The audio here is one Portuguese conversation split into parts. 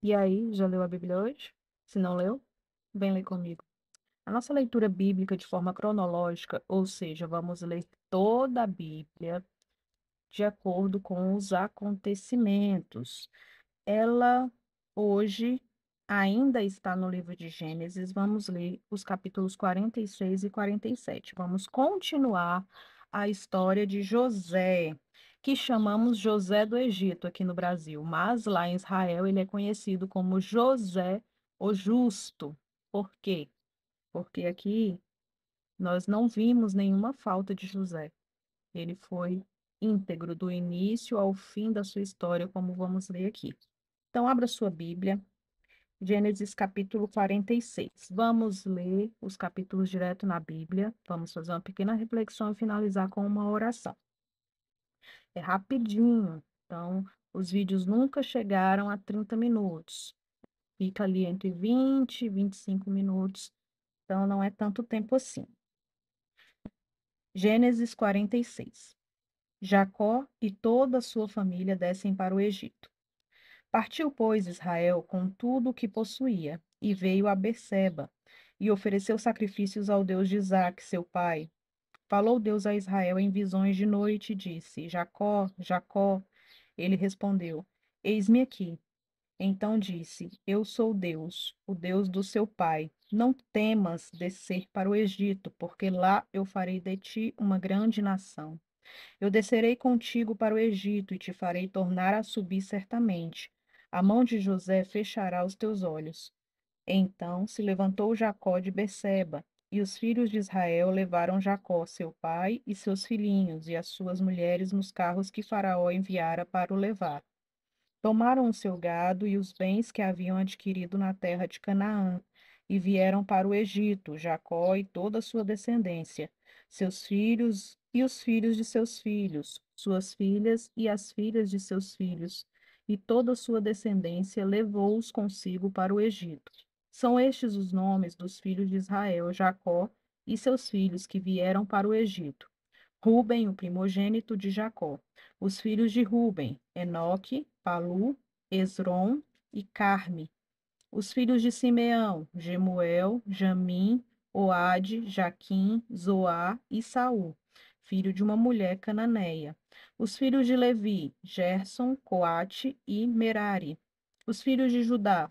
E aí, já leu a Bíblia hoje? Se não leu, vem ler comigo. A nossa leitura bíblica de forma cronológica, ou seja, vamos ler toda a Bíblia de acordo com os acontecimentos. Ela hoje ainda está no livro de Gênesis. Vamos ler os capítulos 46 e 47. Vamos continuar a história de José, que chamamos José do Egito aqui no Brasil, mas lá em Israel ele é conhecido como José o Justo. Por quê? Porque aqui nós não vimos nenhuma falta de José. Ele foi íntegro do início ao fim da sua história, como vamos ler aqui. Então, abra sua Bíblia, Gênesis capítulo 46. Vamos ler os capítulos direto na Bíblia. Vamos fazer uma pequena reflexão e finalizar com uma oração. É rapidinho, então os vídeos nunca chegaram a 30 minutos. Fica ali entre 20 e 25 minutos, então não é tanto tempo assim. Gênesis 46. Jacó e toda a sua família descem para o Egito. Partiu, pois, Israel com tudo o que possuía, e veio a Berseba, e ofereceu sacrifícios ao Deus de Isaque, seu pai. Falou Deus a Israel em visões de noite e disse: Jacó, Jacó. Ele respondeu: Eis-me aqui. Então disse: Eu sou Deus, o Deus do seu pai. Não temas descer para o Egito, porque lá eu farei de ti uma grande nação. Eu descerei contigo para o Egito e te farei tornar a subir certamente. A mão de José fechará os teus olhos. Então se levantou Jacó de Berseba, e os filhos de Israel levaram Jacó, seu pai, e seus filhinhos, e as suas mulheres nos carros que Faraó enviara para o levar. Tomaram o seu gado e os bens que haviam adquirido na terra de Canaã, e vieram para o Egito, Jacó e toda a sua descendência, seus filhos e os filhos de seus filhos, suas filhas e as filhas de seus filhos, e toda a sua descendência levou-os consigo para o Egito. São estes os nomes dos filhos de Israel, Jacó e seus filhos que vieram para o Egito. Ruben, o primogênito de Jacó. Os filhos de Ruben, Enoque, Palu, Esrom e Carme. Os filhos de Simeão, Gemuel, Jamim, Oade, Jaquim, Zoá e Saul, filho de uma mulher cananeia. Os filhos de Levi, Gerson, Coate e Merari. Os filhos de Judá,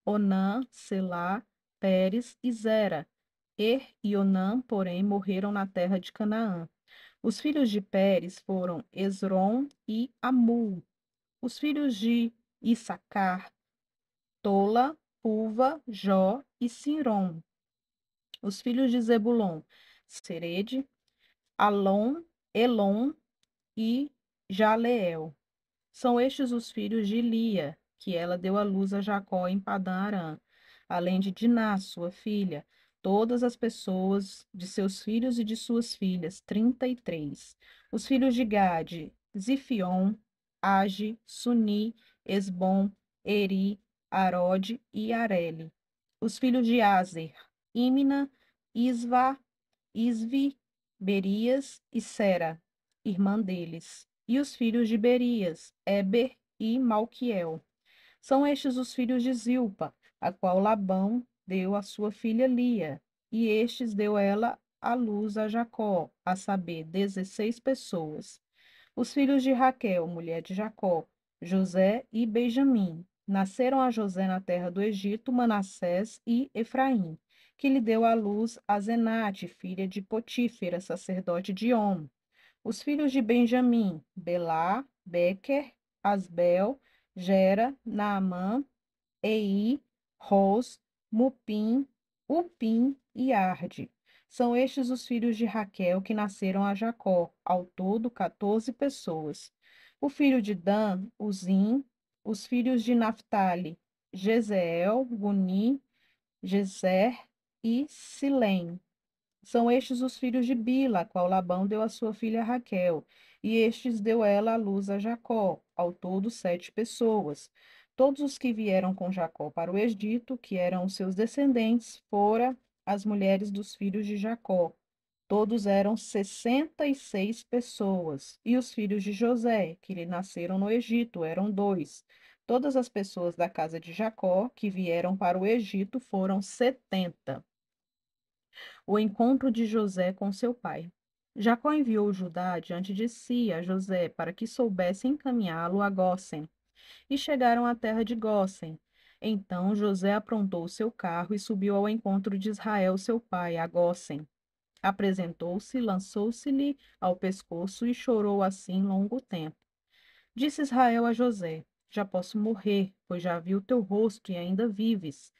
Onã, Selá, Pérez e Zera. E Onã, porém, morreram na terra de Canaã. Os filhos de Pérez foram Esrom e Amul. Os filhos de Issacar, Tola, Puva, Jó e Sirom. Os filhos de Zebulon, Sered, Alon, Elon e Jaleel. São estes os filhos de Lia, que ela deu à luz a Jacó em Padã-Arã, além de Diná, sua filha, todas as pessoas de seus filhos e de suas filhas, 33. Os filhos de Gade, Zifion, Age, Suni, Esbom, Eri, Arode e Areli. Os filhos de Azer, Imna, Isva, Isvi, Berias e Sera, irmã deles. E os filhos de Berias, Eber e Malquiel. São estes os filhos de Zilpa, a qual Labão deu à sua filha Lia, e estes deu ela à luz a Jacó, a saber, 16 pessoas. Os filhos de Raquel, mulher de Jacó, José e Benjamim. Nasceram a José na terra do Egito Manassés e Efraim, que lhe deu à luz a Zenate, filha de Potífera, sacerdote de On. Os filhos de Benjamim, Belá, Bequer, Asbel, Gera, Naamã, Ei, Ros, Mupim, Upim e Arde. São estes os filhos de Raquel que nasceram a Jacó, ao todo 14 pessoas. O filho de Dan, Uzim, os filhos de Naphtali, Jezeel, Guni, Jezer e Silém. São estes os filhos de Bila, a qual Labão deu a sua filha Raquel, e estes deu ela à luz a Jacó, ao todo 7 pessoas. Todos os que vieram com Jacó para o Egito, que eram os seus descendentes, fora as mulheres dos filhos de Jacó. Todos eram 66 pessoas. E os filhos de José, que lhe nasceram no Egito, eram dois. Todas as pessoas da casa de Jacó que vieram para o Egito foram 70. O encontro de José com seu pai. Jacó enviou Judá diante de si a José para que soubesse encaminhá-lo a Gósen, e chegaram à terra de Gósen. Então José aprontou seu carro e subiu ao encontro de Israel, seu pai, a Gósen. Apresentou-se, lançou-se-lhe ao pescoço e chorou assim longo tempo. Disse Israel a José: Já posso morrer, pois já vi o teu rosto e ainda vives.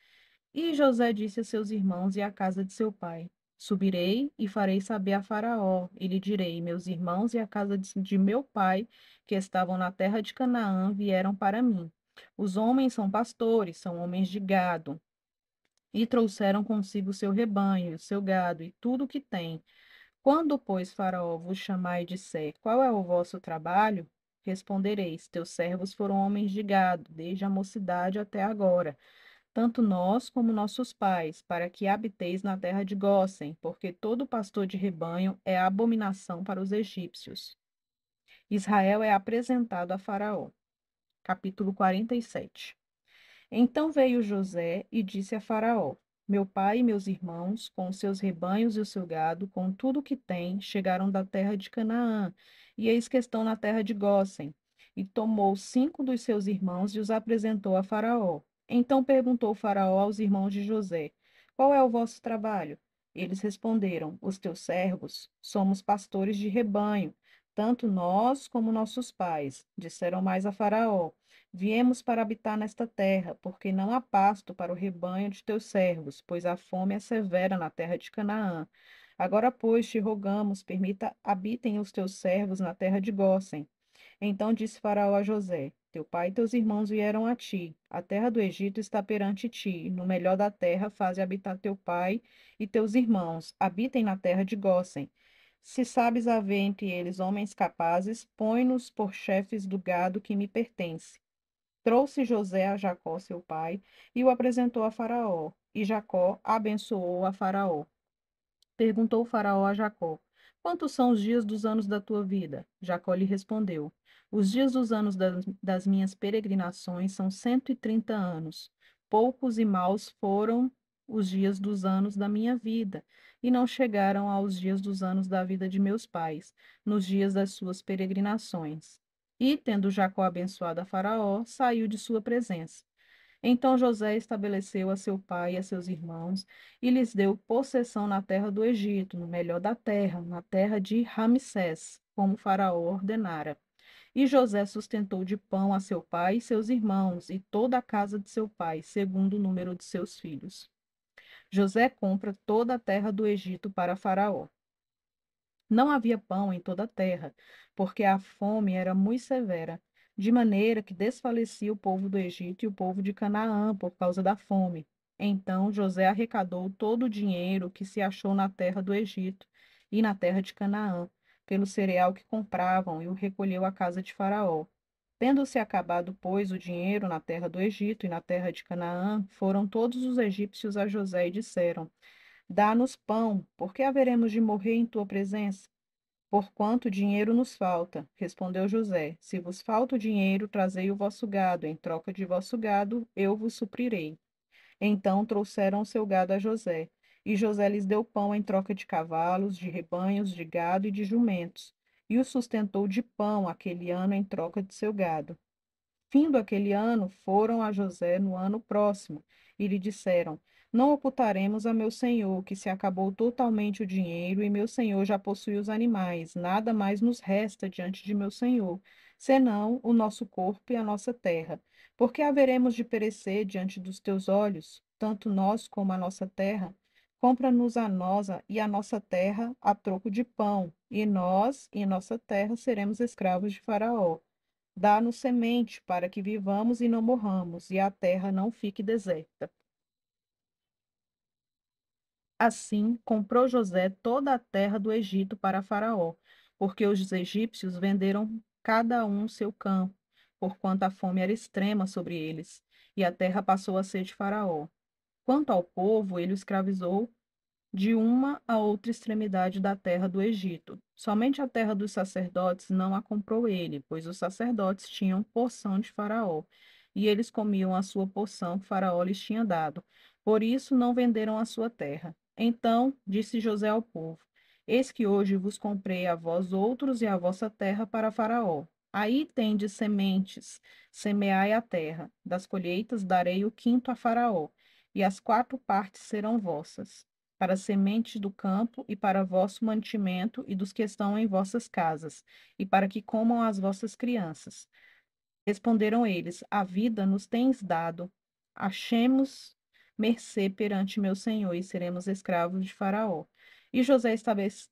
E José disse a seus irmãos e à casa de seu pai: Subirei e farei saber a Faraó, e lhe direi: Meus irmãos e a casa de meu pai, que estavam na terra de Canaã, vieram para mim. Os homens são pastores, são homens de gado, e trouxeram consigo o seu rebanho, o seu gado e tudo o que têm. Quando, pois, Faraó vos chamar e disser: Qual é o vosso trabalho? Respondereis: Teus servos foram homens de gado, desde a mocidade até agora, tanto nós como nossos pais, para que habiteis na terra de Gósen, porque todo pastor de rebanho é abominação para os egípcios. Israel é apresentado a Faraó. Capítulo 47. Então veio José e disse a Faraó: Meu pai e meus irmãos, com os seus rebanhos e o seu gado, com tudo o que têm, chegaram da terra de Canaã, e eis que estão na terra de Gósen. E tomou 5 dos seus irmãos e os apresentou a Faraó. Então perguntou Faraó aos irmãos de José: Qual é o vosso trabalho? Eles responderam: Os teus servos somos pastores de rebanho, tanto nós como nossos pais. Disseram mais a Faraó: Viemos para habitar nesta terra, porque não há pasto para o rebanho de teus servos, pois a fome é severa na terra de Canaã. Agora, pois, te rogamos, permita habitem os teus servos na terra de Gósen. Então disse Faraó a José: Teu pai e teus irmãos vieram a ti. A terra do Egito está perante ti. No melhor da terra faze habitar teu pai e teus irmãos. Habitem na terra de Gósen. Se sabes haver entre eles homens capazes, põe-nos por chefes do gado que me pertence. Trouxe José a Jacó, seu pai, e o apresentou a Faraó. E Jacó abençoou a Faraó. Perguntou Faraó a Jacó: Quantos são os dias dos anos da tua vida? Jacó lhe respondeu: Os dias dos anos das minhas peregrinações são 130 anos. Poucos e maus foram os dias dos anos da minha vida, e não chegaram aos dias dos anos da vida de meus pais, nos dias das suas peregrinações. E, tendo Jacó abençoado a Faraó, saiu de sua presença. Então José estabeleceu a seu pai e a seus irmãos e lhes deu possessão na terra do Egito, no melhor da terra, na terra de Ramsés, como Faraó ordenara. E José sustentou de pão a seu pai e seus irmãos e toda a casa de seu pai, segundo o número de seus filhos. José compra toda a terra do Egito para Faraó. Não havia pão em toda a terra, porque a fome era muito severa, de maneira que desfalecia o povo do Egito e o povo de Canaã por causa da fome. Então José arrecadou todo o dinheiro que se achou na terra do Egito e na terra de Canaã, pelo cereal que compravam, e o recolheu à casa de Faraó. Tendo-se acabado, pois, o dinheiro na terra do Egito e na terra de Canaã, foram todos os egípcios a José e disseram: Dá-nos pão, porque haveremos de morrer em tua presença? Porquanto dinheiro nos falta, respondeu José. Se vos falta o dinheiro, trazei o vosso gado, em troca de vosso gado, eu vos suprirei. Então trouxeram o seu gado a José, e José lhes deu pão em troca de cavalos, de rebanhos, de gado e de jumentos, e o sustentou de pão aquele ano em troca de seu gado. Findo aquele ano, foram a José no ano próximo e lhe disseram: Não ocultaremos a meu senhor, que se acabou totalmente o dinheiro e meu senhor já possui os animais. Nada mais nos resta diante de meu senhor, senão o nosso corpo e a nossa terra. Porque haveremos de perecer diante dos teus olhos, tanto nós como a nossa terra? Compra-nos a nós e a nossa terra a troco de pão, e nós e nossa terra seremos escravos de Faraó. Dá-nos semente para que vivamos e não morramos, e a terra não fique deserta. Assim, comprou José toda a terra do Egito para Faraó, porque os egípcios venderam cada um seu campo, porquanto a fome era extrema sobre eles, e a terra passou a ser de Faraó. Quanto ao povo, ele o escravizou de uma a outra extremidade da terra do Egito. Somente a terra dos sacerdotes não a comprou ele, pois os sacerdotes tinham porção de Faraó. e eles comiam a sua porção que Faraó lhes tinha dado. Por isso não venderam a sua terra. Então disse José ao povo: Eis que hoje vos comprei a vós outros e a vossa terra para Faraó. Aí tendes sementes, semeai a terra. Das colheitas darei o quinto a Faraó, e as quatro partes serão vossas, para sementes do campo e para vosso mantimento e dos que estão em vossas casas, e para que comam as vossas crianças. Responderam eles: A vida nos tens dado, achemos mercê perante meu senhor e seremos escravos de Faraó. E José estabelece-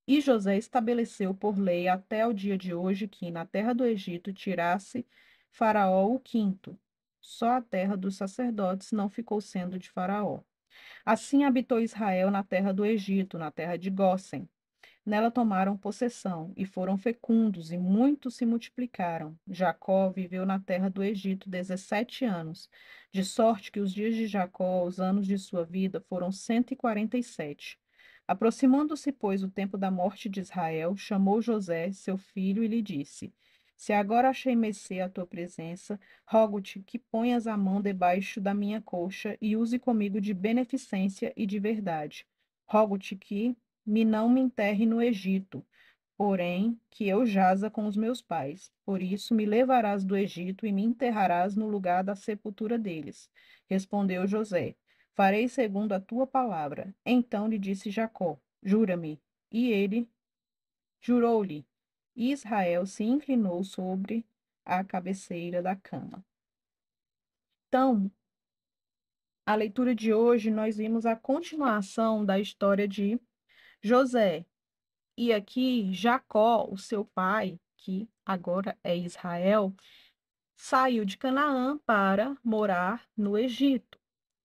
e José estabeleceu por lei até o dia de hoje que na terra do Egito tirasse Faraó o quinto. Só a terra dos sacerdotes não ficou sendo de Faraó. Assim habitou Israel na terra do Egito, na terra de Gósen. Nela tomaram possessão e foram fecundos, e muitos se multiplicaram. Jacó viveu na terra do Egito 17 anos, de sorte que os dias de Jacó, os anos de sua vida, foram 147. Aproximando-se, pois, o tempo da morte de Israel, chamou José, seu filho, e lhe disse: Se agora achei mercê à tua presença, rogo-te que ponhas a mão debaixo da minha coxa e use comigo de beneficência e de verdade. Rogo-te que não me enterre no Egito, porém que eu jaza com os meus pais. Por isso me levarás do Egito e me enterrarás no lugar da sepultura deles. Respondeu José: Farei segundo a tua palavra. Então lhe disse Jacó: Jura-me. E ele jurou-lhe. E Israel se inclinou sobre a cabeceira da cama. Então, a leitura de hoje nós vimos a continuação da história de José. E aqui, Jacó, o seu pai, que agora é Israel, saiu de Canaã para morar no Egito.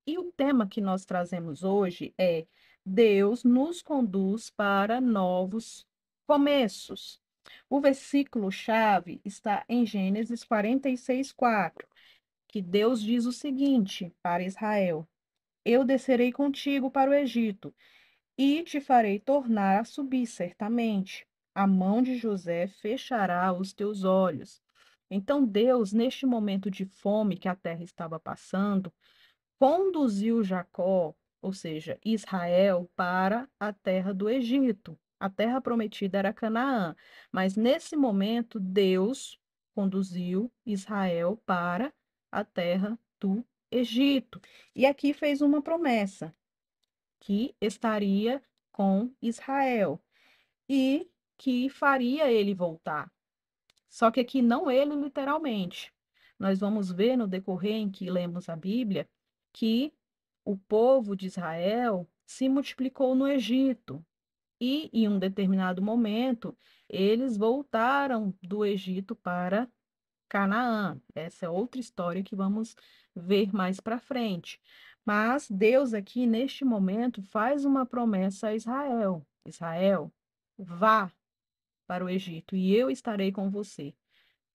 E o tema que nós trazemos hoje é: Deus nos conduz para novos começos. O versículo-chave está em Gênesis 46:4, que Deus diz o seguinte para Israel: Eu descerei contigo para o Egito e te farei tornar a subir certamente. A mão de José fechará os teus olhos. Então Deus, neste momento de fome que a terra estava passando, conduziu Jacó, ou seja, Israel, para a terra do Egito. A terra prometida era Canaã, mas nesse momento Deus conduziu Israel para a terra do Egito. E aqui fez uma promessa que estaria com Israel e que faria ele voltar. Só que aqui não ele literalmente. Nós vamos ver no decorrer em que lemos a Bíblia que o povo de Israel se multiplicou no Egito e, em um determinado momento, eles voltaram do Egito para Canaã. Essa é outra história que vamos ver mais para frente. Mas Deus aqui, neste momento, faz uma promessa a Israel: Israel, vá para o Egito e eu estarei com você.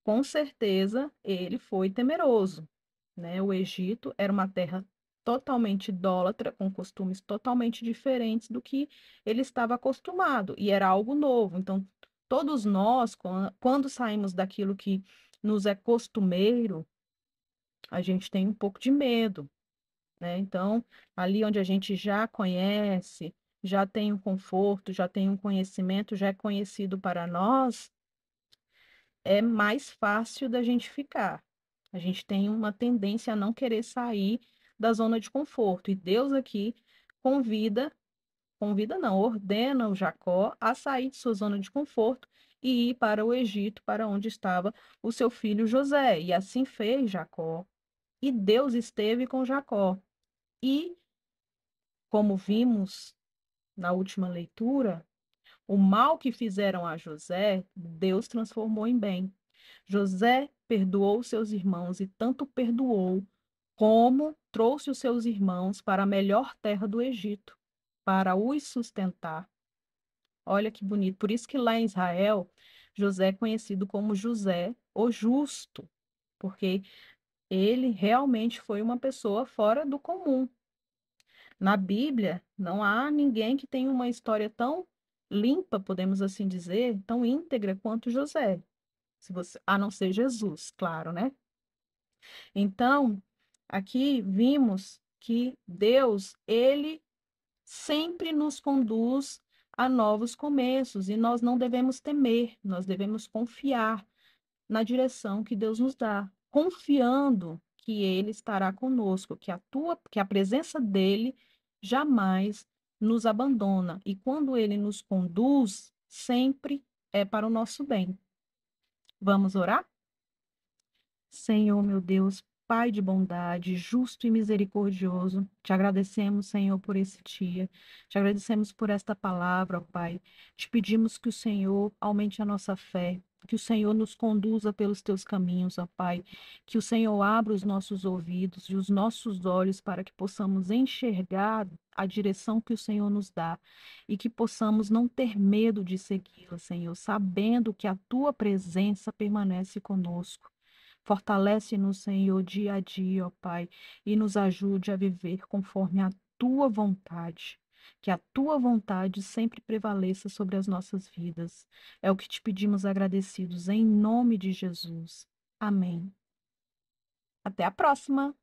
Com certeza, ele foi temeroso, né? O Egito era uma terra totalmente idólatra, com costumes totalmente diferentes do que ele estava acostumado, e era algo novo. Então, todos nós, quando saímos daquilo que nos é costumeiro, a gente tem um pouco de medo, né? Então, ali onde a gente já conhece, já tem um conforto, já tem um conhecimento, já é conhecido para nós, é mais fácil da gente ficar. A gente tem uma tendência a não querer sair da zona de conforto. E Deus aqui convida, convida não, ordena o Jacó a sair de sua zona de conforto e ir para o Egito, para onde estava o seu filho José. E assim fez Jacó. E Deus esteve com Jacó. E, como vimos na última leitura, o mal que fizeram a José, Deus transformou em bem. José perdoou seus irmãos e tanto perdoou como trouxe os seus irmãos para a melhor terra do Egito, para os sustentar. Olha que bonito. Por isso que lá em Israel, José é conhecido como José, o justo, porque ele realmente foi uma pessoa fora do comum. Na Bíblia, não há ninguém que tenha uma história tão limpa, podemos assim dizer, tão íntegra quanto José. Se você, a não ser Jesus, claro, né? Então, aqui vimos que Deus, ele sempre nos conduz a novos começos e nós não devemos temer, nós devemos confiar na direção que Deus nos dá, confiando que ele estará conosco, que a presença dele jamais nos abandona e quando ele nos conduz, sempre é para o nosso bem. Vamos orar? Senhor, meu Deus, Pai de bondade, justo e misericordioso, te agradecemos, Senhor, por esse dia. Te agradecemos por esta palavra, ó Pai. Te pedimos que o Senhor aumente a nossa fé, que o Senhor nos conduza pelos teus caminhos, ó Pai. Que o Senhor abra os nossos ouvidos e os nossos olhos para que possamos enxergar a direção que o Senhor nos dá e que possamos não ter medo de segui-la, Senhor, sabendo que a tua presença permanece conosco. Fortalece-nos, Senhor, dia a dia, ó Pai, e nos ajude a viver conforme a tua vontade. Que a tua vontade sempre prevaleça sobre as nossas vidas. É o que te pedimos agradecidos em nome de Jesus. Amém. Até a próxima!